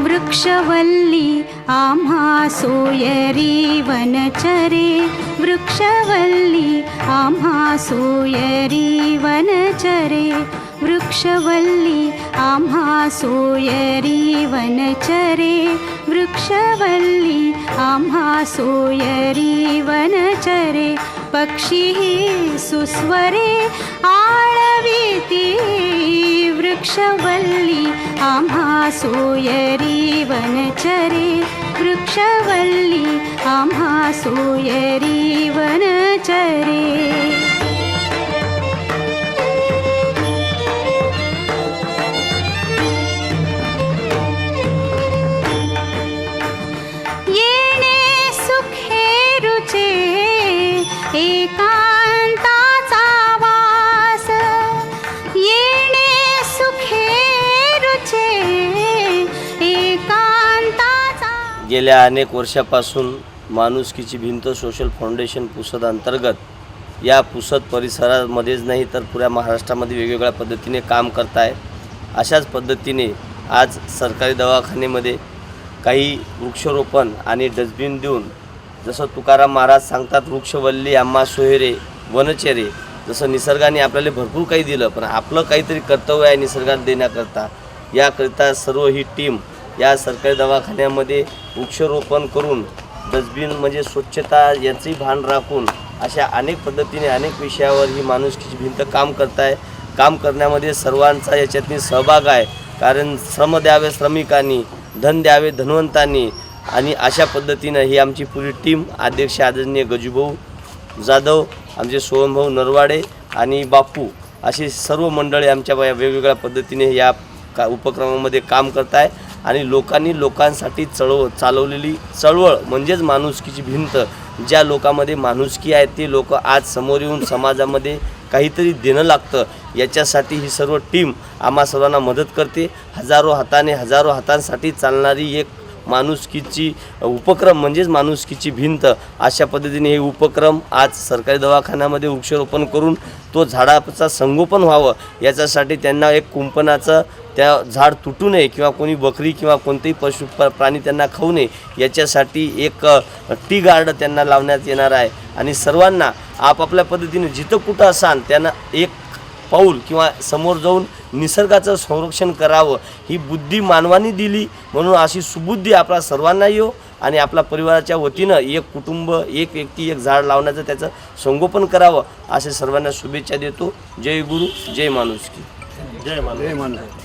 वृक्षवल्ली आम्हा सोयरी वनचरे, वृक्षवल्ली आम्हा सोयरी वनचरे, वृक्षवल्ली आम्हा सोयरी वनचरे, वृक्षवल्ली आम्हा सोयरी वनचरे, पक्षी सुस्वरे आळविती, वृक्षवल्ली आम्हा सोयरी वनचरे, वृक्षवल्ली आम्हा सोयरी वनचरे। एकांताचा वास, येणे सुखे रुचे एकांताचा। गेल्या अनेक वर्षापासून माणुसकीची भिंत सोशल फाउंडेशन पुसद अंतर्गत या पुसद परिसरामध्येच नाही तर पुऱ्या महाराष्ट्रामध्ये वेगवेगळ्या पद्धतीने काम करत आहे। अशाच पद्धतीने आज सरकारी दवाखान्यामध्ये काही वृक्षारोपण आणि डस्टबिन देऊन, जसं तुकाराम महाराज सांगतात वृक्षवल्ली आम्हा सोयरे वनचरे, जसं निसर्गाने आपल्याला भरपूर काही दिलं, पण आपलं काहीतरी कर्तव्य आहे निसर्गात देण्याकरता। याकरिता सर्व ही टीम या सरकारी दवाखान्यामध्ये वृक्षारोपण करून डस्टबिन म्हणजे स्वच्छता याचंही भान राखून अशा अनेक पद्धतीने अनेक विषयावर ही माणुसकीची भिंत काम करत आहे। काम करण्यामध्ये सर्वांचा याच्यातनी सहभाग आहे, कारण श्रम द्यावे श्रमिकांनी, धन द्यावे धनवंतांनी, आणि अशा पद्धतीनं ही आमची पुरी टीम अध्यक्ष आदरणीय गजूभाऊ जाधव, आमचे सोहमभाऊ नरवाडे आणि बापू अशी सर्व मंडळी आमच्या वेगवेगळ्या पद्धतीने या उपक्रमामध्ये काम करत आहे। आणि लोकांसाठी चालवलेली चळवळ म्हणजेच माणुसकीची भिंत, ज्या लोकांमध्ये माणुसकी आहे ते लोक आज समोर येऊन समाजामध्ये काहीतरी देणं लागतं, याच्यासाठी ही सर्व टीम आम्हा सर्वांना मदत करते। हजारो हातांसाठी चालणारी एक माणुसकीची उपक्रम म्हणजेच माणुसकीची भिंत, अशा पद्धतीने हे उपक्रम आज सरकारी दवाखान्यामध्ये वृक्षारोपण करून तो झाडाचा संगोपन व्हावं याच्यासाठी त्यांना एक कुंपणाचं त्या झाड तुटू नये किंवा कोणी बकरी किंवा कोणतेही पशु प्राणी त्यांना खाऊ नये याच्यासाठी एक टी गार्ड त्यांना लावण्यात येणार आहे। आणि सर्वांना आपापल्या पद्धतीने जिथं कुठं असाल त्यांना एक पाऊल किंवा समोर जाऊन निसर्गाचं संरक्षण करावं ही बुद्धी मानवाने दिली, म्हणून अशी सुबुद्धी आपल्या सर्वांना येऊ आणि आपल्या परिवाराच्या वतीनं एक कुटुंब एक व्यक्ती एक झाड लावण्याचं त्याचं संगोपन करावं असे सर्वांना शुभेच्छा देतो। जय गुरु, जय माणुसकी, जय माणुसकी।